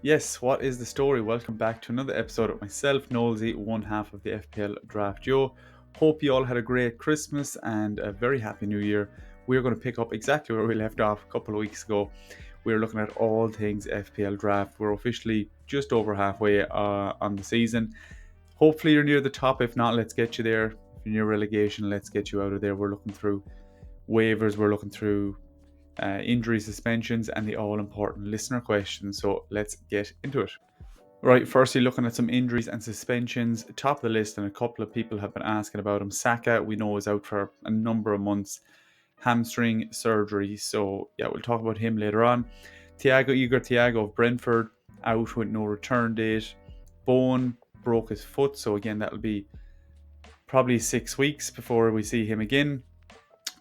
Yes, what is the story? Welcome back to another episode of myself, Nolezy, one half of the FPL Draft Joe. Hope you all had a great Christmas and a very happy New Year. We're going to pick up exactly where we left off a couple of weeks ago. We're looking at all things FPL Draft. We're officially just over halfway on the season. Hopefully you're near the top. If not, let's get you there. If you're near relegation, let's get you out of there. We're looking through waivers. We're looking through injury suspensions and the all-important listener questions. So let's get into it. Right, firstly, looking at some injuries and suspensions. Top of the list, and a couple of people have been asking about him. Saka, we know, is out for a number of months. Hamstring surgery. So, yeah, we'll talk about him later on. Thiago of Brentford, out with no return date. Bowen broke his foot. So, again, that'll be probably 6 weeks before we see him again.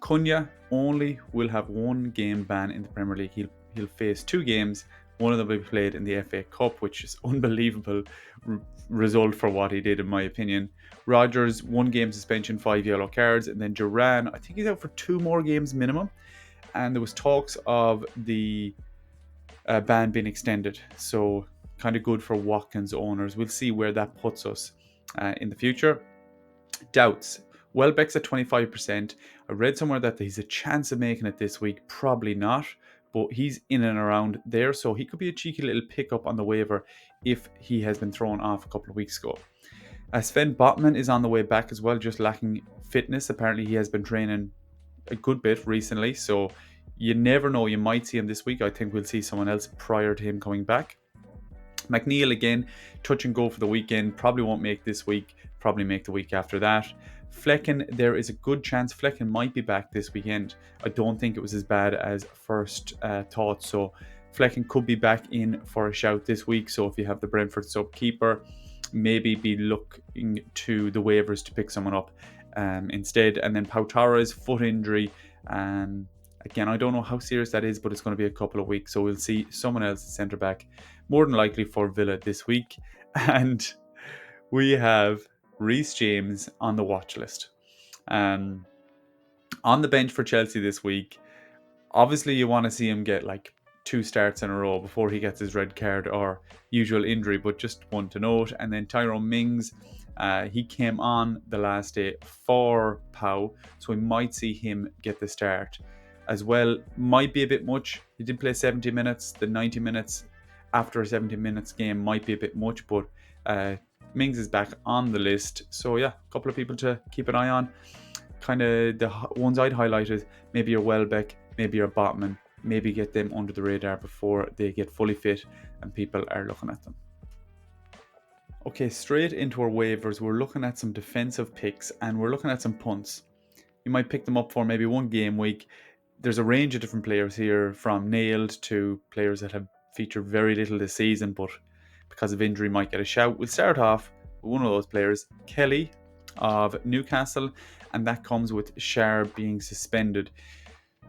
Cunha only will have one game ban in the Premier League. He'll face 2 games. One of them will be played in the FA Cup, which is unbelievable result for what he did, in my opinion. Rodgers, 1 game suspension, 5 yellow cards, and then Duran, I think he's out for 2 more games minimum. And there was talks of the ban being extended, so kind of good for Watkins owners. We'll see where that puts us in the future. Doubts. Welbeck's at 25%. I read somewhere that he's a chance of making it this week. Probably not, but he's in and around there, so he could be a cheeky little pickup on the waiver if he has been thrown off a couple of weeks ago. Sven Botman is on the way back as well, just lacking fitness. Apparently, he has been training a good bit recently, so you never know. You might see him this week. I think we'll see someone else prior to him coming back. McNeil again, touch and go for the weekend. Probably won't make this week. Probably make the week after that. Flecken, there is a good chance Flecken might be back this weekend. I don't think it was as bad as first thought. So Flecken could be back in for a shout this week. So if you have the Brentford sub keeper, maybe be looking to the waivers to pick someone up instead. And then Pau Torres' foot injury. Again, I don't know how serious that is, but it's going to be a couple of weeks. So we'll see someone else centre back, more than likely for Villa this week. And we have Reece James on the watch list. On the bench for Chelsea this week. Obviously, you want to see him get like 2 starts in a row before he gets his red card or usual injury, but just one to note. And then Tyrone Mings, he came on the last day for Pau, so we might see him get the start as well. Might be a bit much. He did play 70 minutes. The 90 minutes after a 70 minutes game might be a bit much, but Mings is back on the list. So yeah, a couple of people to keep an eye on. Kind of the ones I'd highlighted, maybe your Welbeck, maybe your Botman, maybe get them under the radar before they get fully fit and people are looking at them. Okay, straight into our waivers, we're looking at some defensive picks and we're looking at some punts. You might pick them up for maybe one game week. There's a range of different players here, from nailed to players that have featured very little this season, but because of injury might get a shout. We'll start off with one of those players, Kelly of Newcastle, and that comes with Schär being suspended.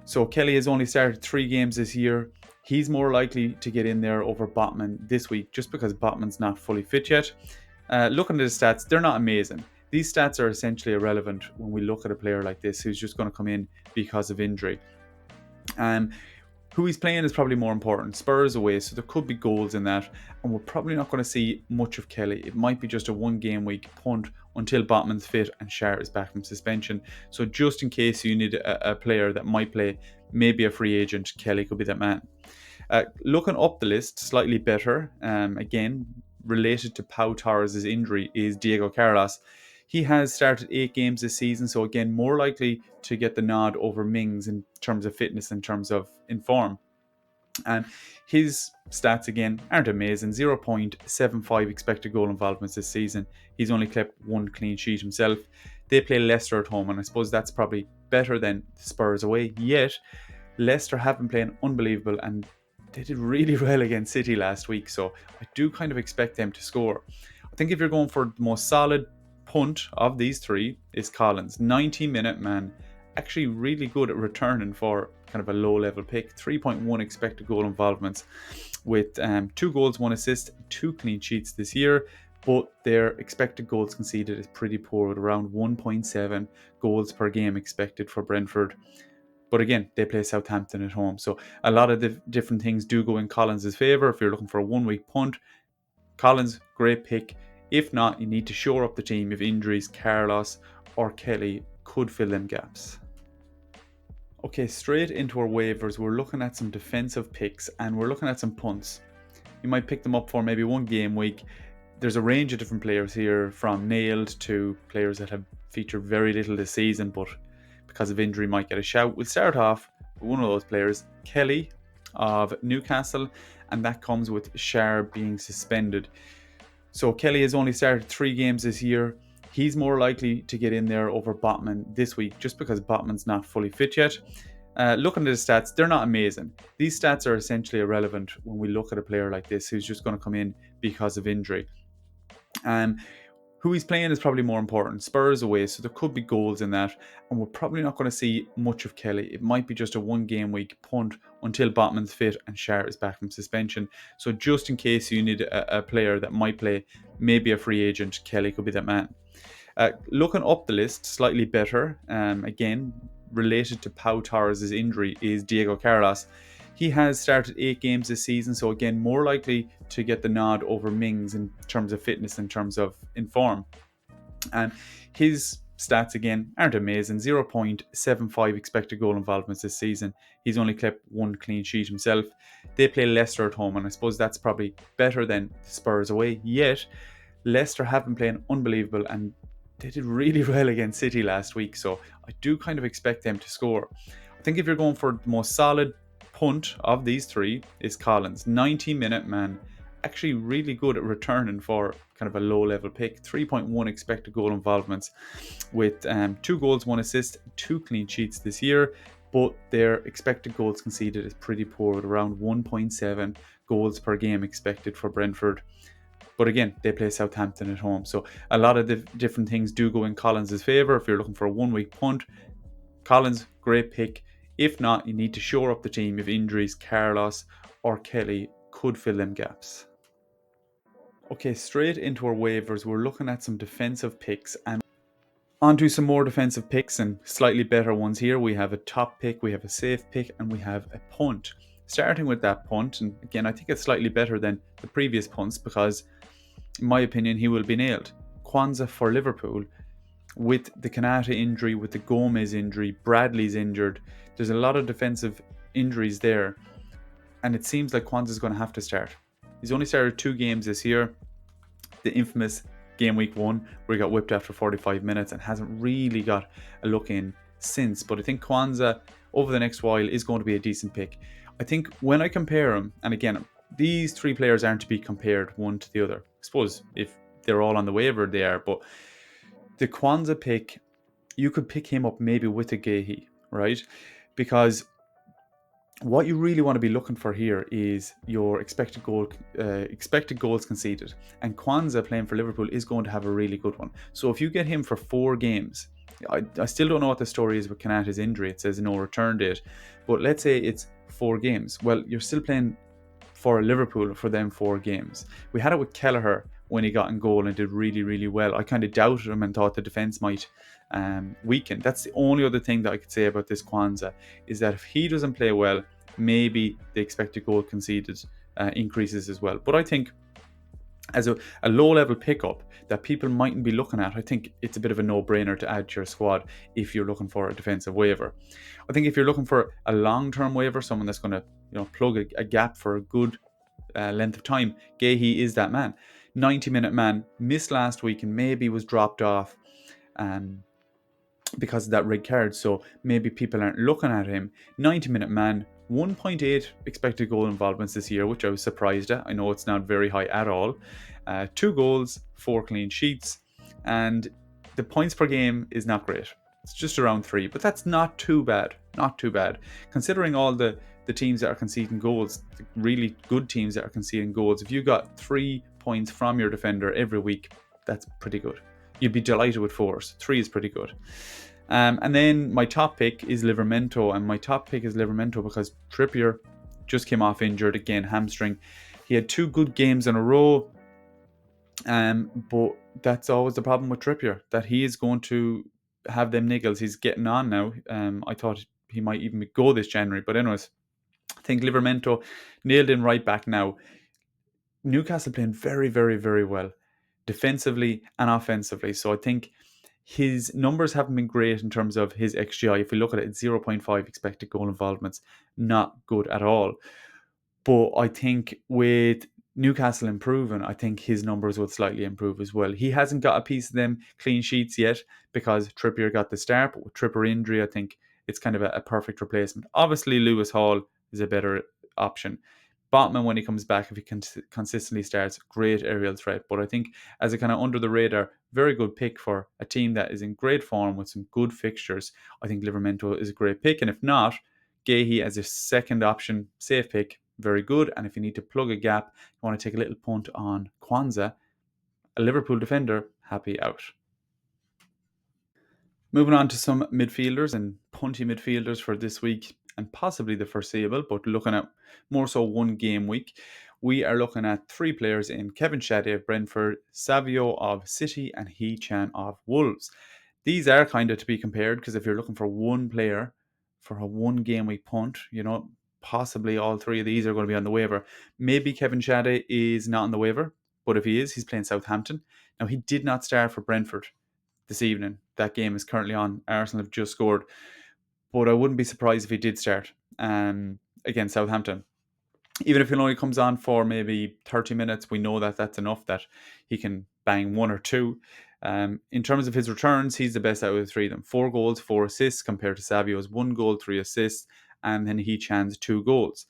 So Kelly has only started 3 games this year. He's more likely to get in there over Botman this week, just because Botman's not fully fit yet. Looking at his stats, they're not amazing. These stats are essentially irrelevant when we look at a player like this who's just going to come in because of injury. Who he's playing is probably more important. Spurs away, so there could be goals in that, and we're probably not going to see much of Kelly. It might be just a 1 game week punt until Botman's fit and Schär is back from suspension. So just in case you need a player that might play, maybe a free agent, Kelly could be that man. Looking up the list, slightly better, again, related to Pau Torres' injury, is Diego Carlos. He has started 8 games this season, so again, more likely to get the nod over Mings in terms of fitness, in terms of in form. And his stats, again, aren't amazing. 0.75 expected goal involvements this season. He's only kept 1 clean sheet himself. They play Leicester at home, and I suppose that's probably better than Spurs away. Yet, Leicester have been playing unbelievable, and they did really well against City last week, so I do kind of expect them to score. I think if you're going for the most solid punt of these 3 is Collins. 90-minute man, actually really good at returning for kind of a low-level pick. 3.1 expected goal involvements with 2 goals, 1 assist, 2 clean sheets this year, but their expected goals conceded is pretty poor, with around 1.7 goals per game expected for Brentford. But again, they play Southampton at home. So a lot of the different things do go in Collins' favour. If you're looking for a 1 week punt, Collins, great pick. If not, you need to shore up the team if injuries, Carlos or Kelly could fill them gaps. Okay, straight into our waivers, we're looking at some defensive picks and we're looking at some punts. You might pick them up for maybe one game week. There's a range of different players here, from nailed to players that have featured very little this season, but because of injury might get a shout. We'll start off with one of those players, Kelly of Newcastle, and that comes with Shar being suspended. So Kelly has only started 3 games this year. He's more likely to get in there over Botman this week just because Botman's not fully fit yet. Looking at his stats, they're not amazing. These stats are essentially irrelevant when we look at a player like this who's just going to come in because of injury. Who he's playing is probably more important. Spurs away, so there could be goals in that, and we're probably not going to see much of Kelly. It might be just a 1 game week punt until Botman's fit and Shar is back from suspension. So just in case you need a player that might play, maybe a free agent, Kelly could be that man. Looking up the list, slightly better, again, related to Pau Torres' injury, is Diego Carlos. He has started 8 games this season, so again, more likely to get the nod over Mings in terms of fitness, in terms of in form. And his stats, again, aren't amazing. 0.75 expected goal involvements this season. He's only kept 1 clean sheet himself. They play Leicester at home, and I suppose that's probably better than Spurs away. Yet, Leicester have been playing unbelievable, and they did really well against City last week, so I do kind of expect them to score. I think if you're going for the most solid punt of these 3 is Collins. 90-minute man, actually really good at returning for kind of a low-level pick. 3.1 expected goal involvements with 2 goals, 1 assist, 2 clean sheets this year, but their expected goals conceded is pretty poor, at around 1.7 goals per game expected for Brentford. But again, they play Southampton at home. So a lot of the different things do go in Collins' favour. If you're looking for a 1 week punt, Collins, great pick. If not, you need to shore up the team if injuries, Carlos or Kelly could fill them gaps. Okay, straight into our waivers, we're looking at some defensive picks and onto some more defensive picks and slightly better ones here. We have a top pick, we have a safe pick, and we have a punt. Starting with that punt, and again, I think it's slightly better than the previous punts because, in my opinion, he will be nailed. Kwanzaa for Liverpool. With the Kanata injury, with the Gomez injury, Bradley's injured, there's a lot of defensive injuries there, and it seems like Kwanzaa's going to have to start. He's only started 2 games this year. The infamous game week 1 where he got whipped after 45 minutes and hasn't really got a look in since. But I think Kwanzaa over the next while is going to be a decent pick. I think when I compare him, and again, these 3 players aren't to be compared one to the other. I suppose if they're all on the waiver, they are, but the Kwanzaa pick, you could pick him up maybe with a Gehi, right? Because what you really want to be looking for here is your expected goals conceded, and Kwanzaa playing for Liverpool is going to have a really good one. So if you get him for 4 games, I still don't know what the story is with Kanata's injury. It says no return date, but let's say it's 4 games. Well, you're still playing for Liverpool for them 4 games. We had it with Kelleher when he got in goal and did really, really well. I kind of doubted him and thought the defence might weaken. That's the only other thing that I could say about this Kwanzaa, is that if he doesn't play well, maybe the expected goal conceded increases as well. But I think as a low-level pickup that people mightn't be looking at, I think it's a bit of a no-brainer to add to your squad if you're looking for a defensive waiver. I think if you're looking for a long-term waiver, someone that's going to plug a gap for a good length of time, Gehi is that man. 90-minute man, missed last week and maybe was dropped off because of that red card, so maybe people aren't looking at him. 90-minute man, 1.8 expected goal involvements this year, which I was surprised at. I know it's not very high at all. 2 goals, 4 clean sheets, and the points per game is not great. It's just around 3, but that's not too bad. Not too bad, considering all the teams that are conceding goals, the really good teams that are conceding goals. If you got 3 points from your defender every week, that's pretty good. You'd be delighted with 4. So 3 is pretty good. And then my top pick is Livramento, and my top pick is Livramento because Trippier just came off injured again, hamstring. He had 2 good games in a row, but that's always the problem with Trippier, that he is going to have them niggles. He's getting on now. I thought he might even go this January. But anyways, I think Livermento nailed in right back now. Newcastle playing very, very, very well, defensively and offensively. So I think his numbers haven't been great in terms of his XGI. If we look at it, it's 0.5 expected goal involvements. Not good at all. But I think with Newcastle improving, I think his numbers would slightly improve as well. He hasn't got a piece of them clean sheets yet because Trippier got the start. But with Trippier injury, I think it's kind of a perfect replacement. Obviously, Lewis Hall is a better option. Botman, when he comes back, if he consistently starts, great aerial threat. But I think as a kind of under the radar, very good pick for a team that is in great form with some good fixtures. I think Livermento is a great pick. And if not, Gahey as a second option, safe pick, very good. And if you need to plug a gap, you want to take a little punt on Kwanzaa, a Liverpool defender, happy out. Moving on to some midfielders and punty midfielders for this week and possibly the foreseeable, but looking at more so one game week, we are looking at three players in Kevin Shaddy of Brentford, Savio of City, and He Chan of Wolves. These are kind of to be compared because if you're looking for one player for a one game week punt, possibly all three of these are going to be on the waiver. Maybe Kevin Shaddy is not on the waiver, but if he is, he's playing Southampton. Now, he did not start for Brentford this evening. That game is currently on. Arsenal have just scored. But I wouldn't be surprised if he did start against Southampton. Even if he only comes on for maybe 30 minutes, we know that that's enough that he can bang one or two. In terms of his returns, he's the best out of the three of them. 4 goals, 4 assists compared to Savio's 1 goal, 3 assists, and then He Chan's 2 goals.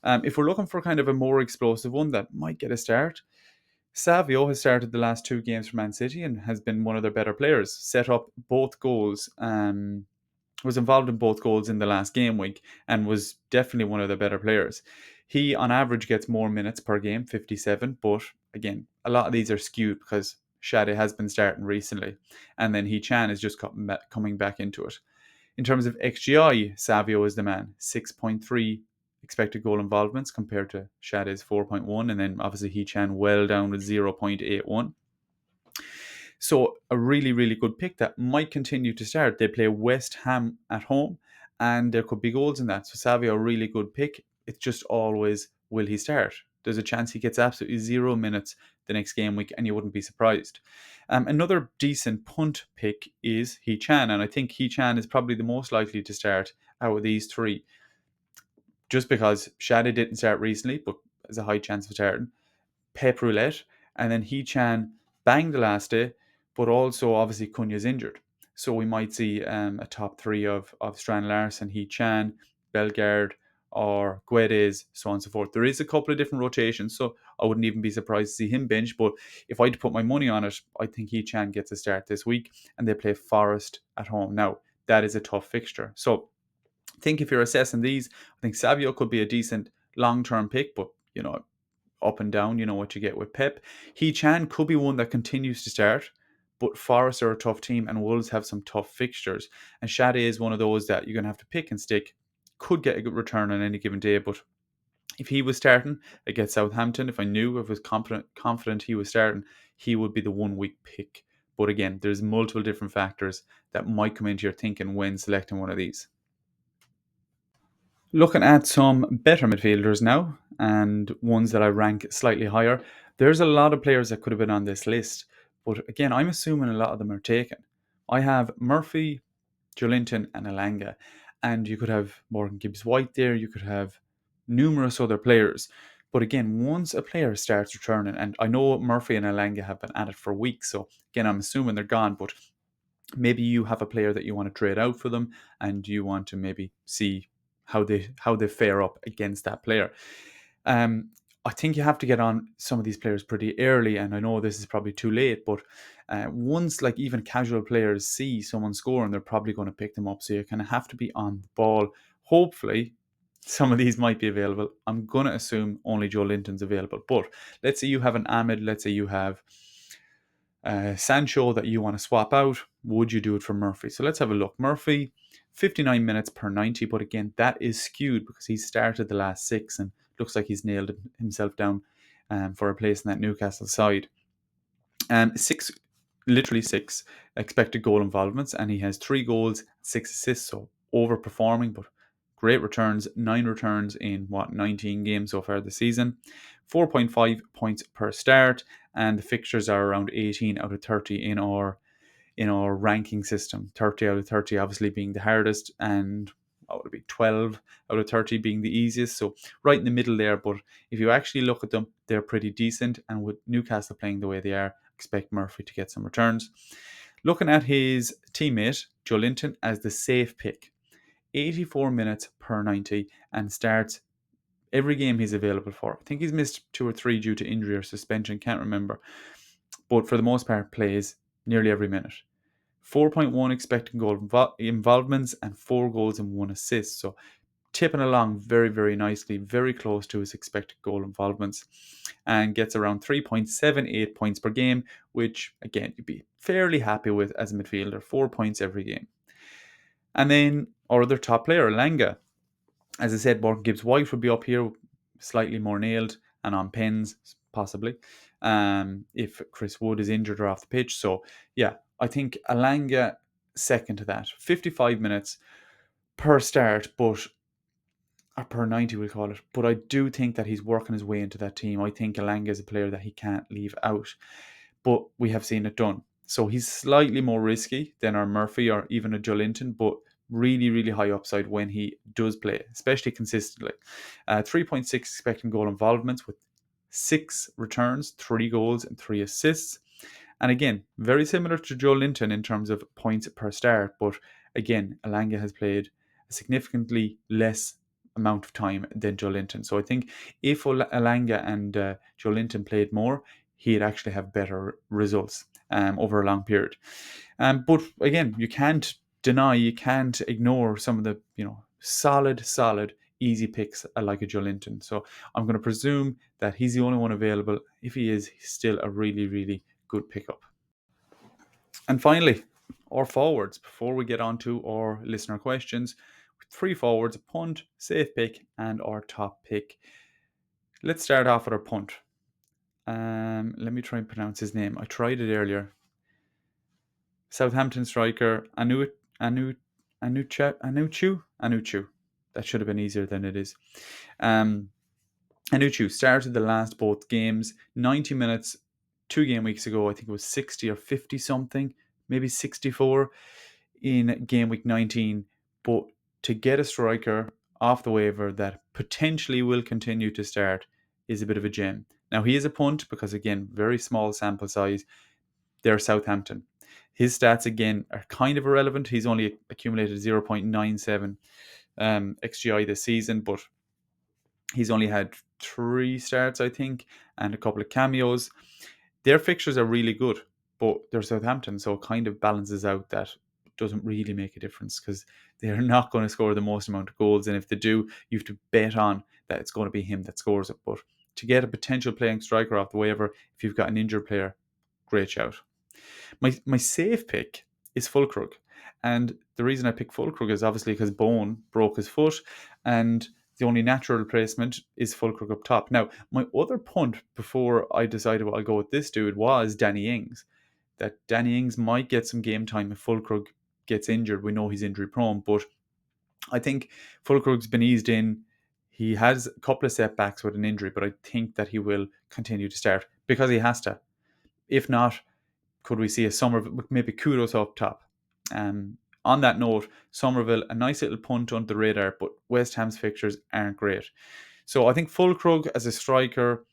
If we're looking for kind of a more explosive one that might get a start, Savio has started the last 2 games for Man City and has been one of their better players. Set up both goals, was involved in both goals in the last game week and was definitely one of the better players. He, on average, gets more minutes per game, 57, but again, a lot of these are skewed because Shade has been starting recently, and then He Chan is just coming back into it. In terms of XGI, Savio is the man, 6.3 expected goal involvements compared to Shade's 4.1, and then obviously He Chan well down with 0.81. So a really, really good pick that might continue to start. They play West Ham at home, and there could be goals in that. So Savio, a really good pick. It's just always, will he start? There's a chance he gets absolutely 0 minutes the next game week, and you wouldn't be surprised. Another decent punt pick is He Chan, and I think He Chan is probably the most likely to start out of these three. Just because Shade didn't start recently, but there's a high chance of starting. Pep Roulette, and then He Chan banged the last day, but also obviously Cunha's injured. So we might see a top three of Strand Larson, He Chan, Bellegarde, or Guedes, so on and so forth. There is a couple of different rotations, so I wouldn't even be surprised to see him bench. But if I had to put my money on it, I think He Chan gets a start this week, and they play Forest at home. Now, that is a tough fixture. So I think if you're assessing these, I think Savio could be a decent long-term pick, but up and down, you know what you get with Pep. He Chan could be one that continues to start, but Forest are a tough team and Wolves have some tough fixtures. And Shade is one of those that you're going to have to pick and stick. Could get a good return on any given day, but if he was starting against Southampton, if I was confident he was starting, he would be the 1 week pick. But again, there's multiple different factors that might come into your thinking when selecting one of these. Looking at some better midfielders now, and ones that I rank slightly higher, there's a lot of players that could have been on this list. But again, I'm assuming a lot of them are taken. I have Murphy, Jolinton, and Alanga. And you could have Morgan Gibbs-White there. You could have numerous other players. But again, once a player starts returning, and I know Murphy and Alanga have been at it for weeks, so again, I'm assuming they're gone, but maybe you have a player that you want to trade out for them and you want to maybe see how they fare up against that player. I think you have to get on some of these players pretty early, and I know this is probably too late, but once like even casual players see someone scoring, they're probably going to pick them up. So you kind of have to be on the ball. Hopefully, some of these might be available. I'm going to assume only Joe Linton's available, but let's say you have an Ahmed, let's say you have Sancho that you want to swap out. Would you do it for Murphy? So let's have a look. Murphy, 59 minutes per 90, but again, that is skewed because he started the last 6 and looks like he's nailed himself down for a place in that Newcastle side. 6 expected goal involvements, and he has 3 goals, 6 assists, so overperforming, but great returns. 9 returns in 19 games so far this season. 4.5 points per start, and the fixtures are around 18 out of 30 in our ranking system. 30 out of 30 obviously being the hardest, and what would it be, 12 out of 30 being the easiest. So right in the middle there. But if you actually look at them, they're pretty decent. And with Newcastle playing the way they are, expect Murphy to get some returns. Looking at his teammate, Joelinton, as the safe pick. 84 minutes per 90 and starts every game he's available for. I think he's missed 2 or 3 due to injury or suspension, can't remember. But for the most part, plays nearly every minute. 4.1 expected goal involvements and 4 goals and 1 assist. So tipping along very, very nicely, very close to his expected goal involvements, and gets around 3.78 points per game, which again you'd be fairly happy with as a midfielder. 4 points every game. And then our other top player, Elanga. As I said, Morgan Gibbs-White would be up here, slightly more nailed and on pens, possibly, if Chris Wood is injured or off the pitch. So, yeah, I think Elanga second to that. 55 minutes per start, but or per 90 we'll call it. But I do think that he's working his way into that team. I think Elanga is a player that he can't leave out. But we have seen it done. So he's slightly more risky than our Murphy or even a Joelinton, but really, really high upside when he does play, especially consistently. 3.6 expecting goal involvements with 6 returns, 3 goals and 3 assists. And again, very similar to Joelinton in terms of points per start, but again, Elanga has played a significantly less amount of time than Joelinton. So I think if Elanga and Joelinton played more, he'd actually have better results over a long period. But again, you can't ignore some of the solid, easy picks like a Joelinton. So I'm going to presume that he's the only one available. If he is, he's still a really, really good pickup. And finally, our forwards. Before we get on to our listener questions, 3 forwards, a punt, safe pick, and our top pick. Let's start off with our punt. Let me try and pronounce his name. I tried it earlier. Southampton striker Anuchu. That should have been easier than it is. Anuchu started the last both games, 90 minutes 2 game weeks ago. I think it was 60 or 50 something, maybe 64 in game week 19. But to get a striker off the waiver that potentially will continue to start is a bit of a gem. Now, he is a punt because, again, very small sample size. They're Southampton. His stats, again, are kind of irrelevant. He's only accumulated 0.97 XGI this season, but he's only had 3 starts, I think, and a couple of cameos. Their fixtures are really good, but they're Southampton, so it kind of balances out that it doesn't really make a difference because they're not going to score the most amount of goals, and if they do, you have to bet on that it's going to be him that scores it. But to get a potential playing striker off the waiver, if you've got an injured player, great shout. My safe pick is Fulkrug, and the reason I pick Fulkrug is obviously because Bone broke his foot, and the only natural replacement is Fulkrug up top. Now, my other punt before I decided I'll go with this dude was Danny Ings. That Danny Ings might get some game time if Fulkrug gets injured. We know he's injury prone, but I think Fulkrug's been eased in. He has a couple of setbacks with an injury, but I think that he will continue to start because he has to. If not, could we see a Somerville, maybe Kudos up top? On that note, Somerville, a nice little punt under the radar, but West Ham's fixtures aren't great. So I think Fulkrug as a striker,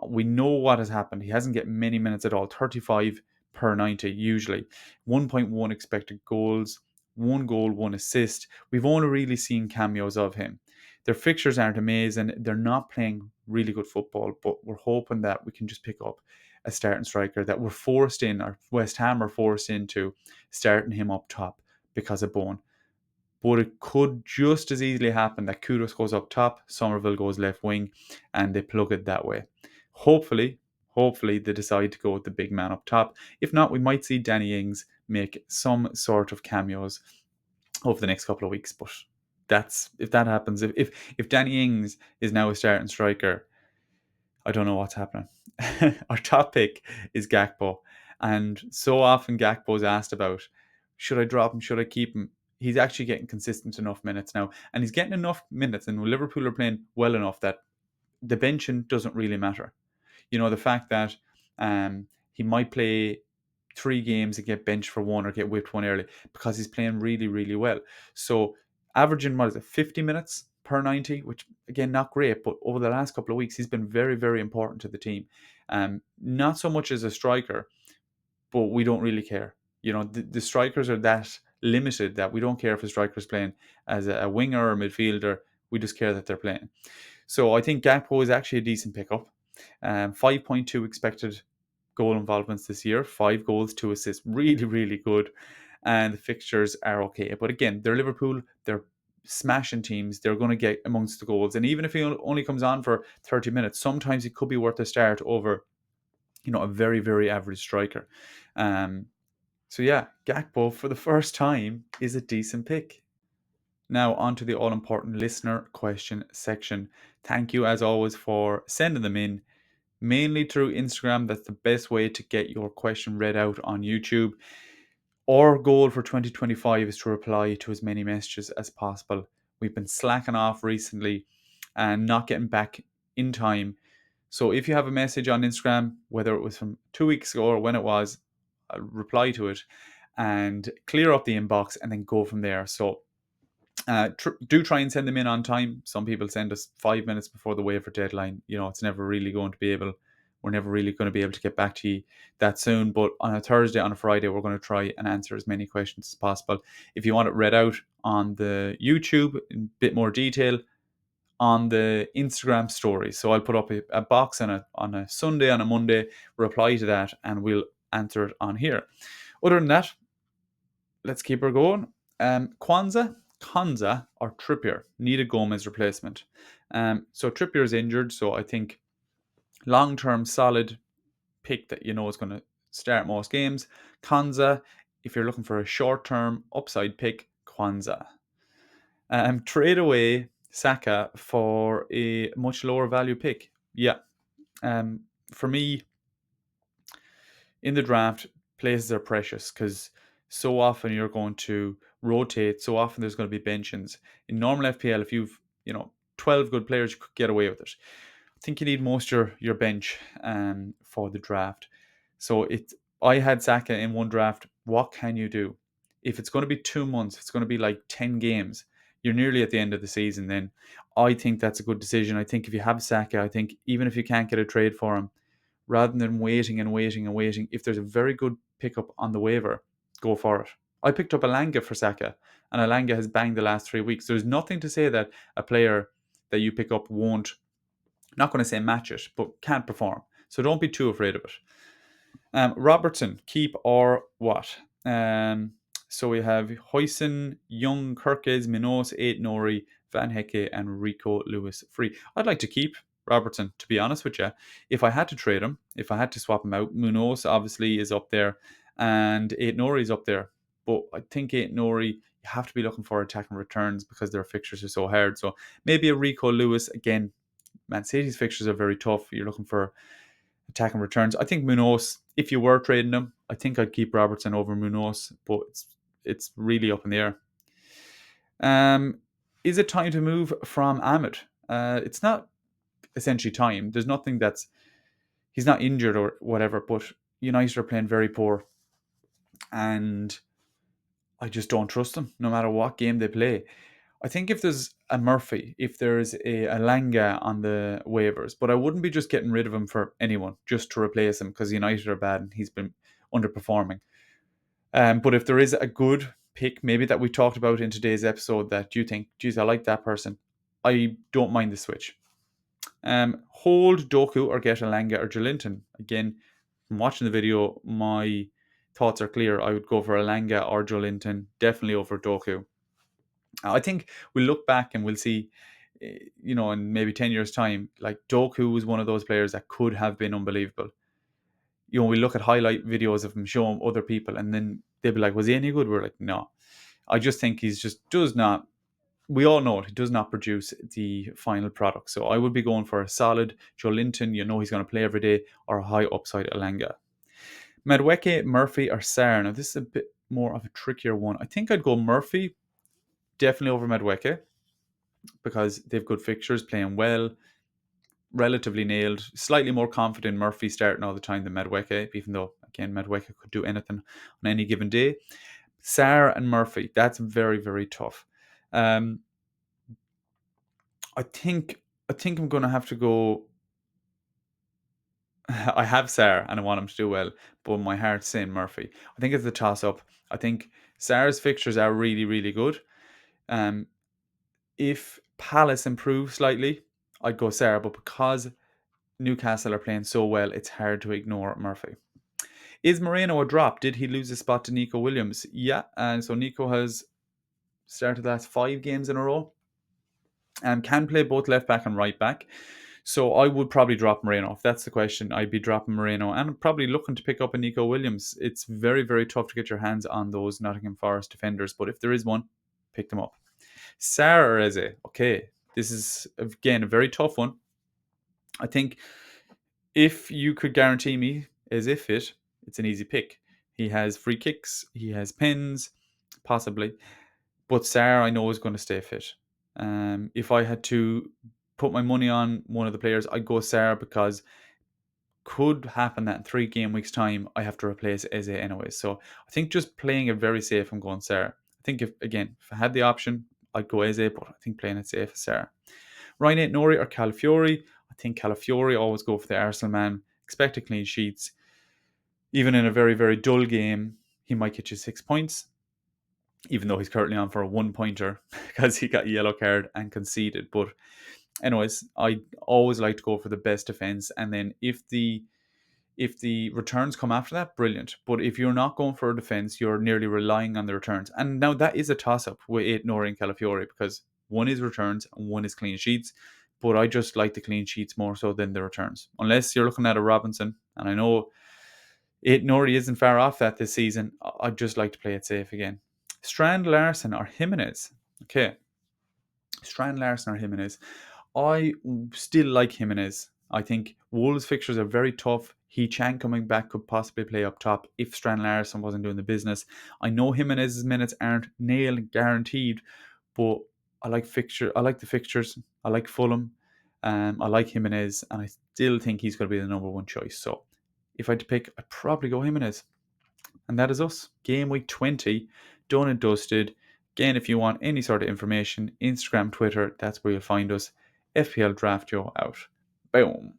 we know what has happened. He hasn't get many minutes at all, 35 per 90 usually. 1.1 expected goals, 1 goal, 1 assist. We've only really seen cameos of him. Their fixtures aren't amazing. They're not playing really good football, but we're hoping that we can just pick up a starting striker that we're forced in, or West Ham are forced into starting him up top because of Bone. But it could just as easily happen that Kudos goes up top, Somerville goes left wing, and they plug it that way. Hopefully they decide to go with the big man up top. If not, we might see Danny Ings make some sort of cameos over the next couple of weeks. But if that happens, if Danny Ings is now a starting striker, I don't know what's happening. Our top pick is Gakpo. And so often Gakpo is asked about, should I drop him? Should I keep him? he's actually getting consistent enough minutes now. And he's getting enough minutes, and Liverpool are playing well enough that the benching doesn't really matter. The fact that he might play 3 games and get benched for one or get whipped one early because he's playing really, really well. So averaging, 50 minutes per 90, which again, not great, but over the last couple of weeks, he's been very, very important to the team. Not so much as a striker, but we don't really care. The strikers are that limited that we don't care if a striker's playing as a winger or a midfielder. We just care that they're playing. So I think Gakpo is actually a decent pickup. 5.2 expected goal involvements this year, 5 goals, 2 assists, really, really good. And the fixtures are okay. But again, they're Liverpool, they're smashing teams, they're going to get amongst the goals. And even if he only comes on for 30 minutes, sometimes it could be worth a start over, a very, very average striker. So yeah, Gakpo for the first time is a decent pick. Now on to the all-important listener question section. Thank you as always for sending them in, mainly through Instagram. That's the best way to get your question read out on YouTube. Our goal for 2025 is to reply to as many messages as possible. We've been slacking off recently and not getting back in time. So if you have a message on Instagram, whether it was from 2 weeks ago or when it was, I'll reply to it and clear up the inbox and then go from there. So do try and send them in on time. Some people send us 5 minutes before the waiver deadline. It's never really going to be able. We're never really going to be able to get back to you that soon. But on a Thursday, on a Friday, we're going to try and answer as many questions as possible. If you want it read out on the YouTube in a bit more detail, on the Instagram stories. So I'll put up a box on a Sunday, on a Monday, reply to that, and we'll answer it on here. Other than that, let's keep her going. Konza or Trippier need a Gomez replacement. So Trippier is injured, so I think long-term solid pick that is going to start most games. Konza, if you're looking for a short-term upside pick, Konza. Trade away Saka for a much lower value pick. Yeah. For me, in the draft, places are precious because so often you're going to rotate. So often there's going to be benchings. In normal FPL, if you've 12 good players, you could get away with it. I think you need most your bench for the draft. So I had Saka in one draft. What can you do? If it's going to be 2 months, it's going to be like 10 games. You're nearly at the end of the season then. I think that's a good decision. I think if you have Saka, I think even if you can't get a trade for him, rather than waiting and waiting and waiting, if there's a very good pickup on the waiver, go for it. I picked up Alanga for Saka, and Alanga has banged the last 3 weeks. There's nothing to say that a player that you pick up won't, not going to say match it, but can't perform. So don't be too afraid of it. Robertson, keep or what? So we have Huijsen, Young, Kirkes, Minos, Nori, Van Hecke, and Rico Lewis free. I'd like to keep Robertson, to be honest with you. If I had to trade him, if I had to swap him out, Munoz obviously is up there, and Nori is up there. But I think Nori, you have to be looking for attacking returns because their fixtures are so hard. So maybe a Rico Lewis, again, Man City's fixtures are very tough. You're looking for attacking returns. I think Munoz, if you were trading him, I think I'd keep Robertson over Munoz, but it's really up in the air. Is it time to move from Ahmed? It's not essentially time. There's nothing he's not injured or whatever, but United are playing very poor, and I just don't trust them no matter what game they play. I think if there's a Murphy, if there's a Langa on the waivers, but I wouldn't be just getting rid of him for anyone just to replace him because United are bad and he's been underperforming. But if there is a good pick, maybe that we talked about in today's episode, that you think, geez, I like that person, I don't mind the switch. Hold Doku or get a Langa or Jolinton. Again, from watching the video, my thoughts are clear. I would go for a Langa or Jolinton, definitely over Doku. I think we'll look back and we'll see, in maybe 10 years' time, like Doku was one of those players that could have been unbelievable. We look at highlight videos of him, show him other people, and then they'll be like, was he any good? We're like, no. I just think he's just does not, we all know it, he does not produce the final product. So I would be going for a solid Jolinton, he's going to play every day, or a high upside Alanga. Madueke, Murphy, or Sarr. Now, this is a bit more of a trickier one. I think I'd go Murphy, definitely over Madueke because they've good fixtures, playing well, relatively nailed. Slightly more confident Murphy starting all the time than Madueke, even though, again, Madueke could do anything on any given day. Sarr and Murphy, that's very, very tough. I think I'm going to have to go. I have Sarr and I want him to do well, but my heart's saying Murphy. I think it's a toss up. I think Sarr's fixtures are really, really good. If Palace improve slightly, I'd go Sarr, but because Newcastle are playing so well, it's hard to ignore Murphy. Is Moreno a drop? Did he lose his spot to Nico Williams? Yeah, and so Nico has started the last 5 games in a row and can play both left back and right back. So I would probably drop Moreno. If that's the question, I'd be dropping Moreno and probably looking to pick up a Nico Williams. It's very, very tough to get your hands on those Nottingham Forest defenders, but if there is one, pick them up. Sarr or Eze? Okay, this is, again, a very tough one. I think if you could guarantee me Eze fit, it's an easy pick. He has free kicks, he has pins, possibly. But Sarr, I know, is going to stay fit. If I had to put my money on one of the players, I'd go Sarr because could happen that in 3 game weeks time I have to replace Eze anyway. So I think just playing it very safe, I'm going Sarr. I think if I had the option, I'd go Eze, but I think playing it safe is Sarr. Ryan Nori or Calafiori? I think Calafiori, always go for the Arsenal man. Expected clean sheets. Even in a very, very dull game, he might get you 6 points, even though he's currently on for a 1-pointer because he got a yellow card and conceded. But anyways, I always like to go for the best defense, and then if the returns come after that, brilliant. But if you're not going for a defense, you're nearly relying on the returns. And now that is a toss-up with Nori and Calafiori because one is returns and one is clean sheets. But I just like the clean sheets more so than the returns. Unless you're looking at a Robinson, and I know Nori isn't far off that this season, I'd just like to play it safe again. Strand Larson or Jimenez? Okay. Strand Larson or Jimenez? I still like Jimenez. I think Wolves' fixtures are very tough. Chan coming back could possibly play up top if Strand Larson wasn't doing the business. I know Jimenez's minutes aren't nail guaranteed, but I like the fixtures. I like Fulham. I like Jimenez, and I still think he's going to be the number 1 choice. So if I had to pick, I'd probably go Jimenez. And that is us. Game week 20, done and dusted. Again, if you want any sort of information, Instagram, Twitter, that's where you'll find us. FPL Draft Joe out. Boom.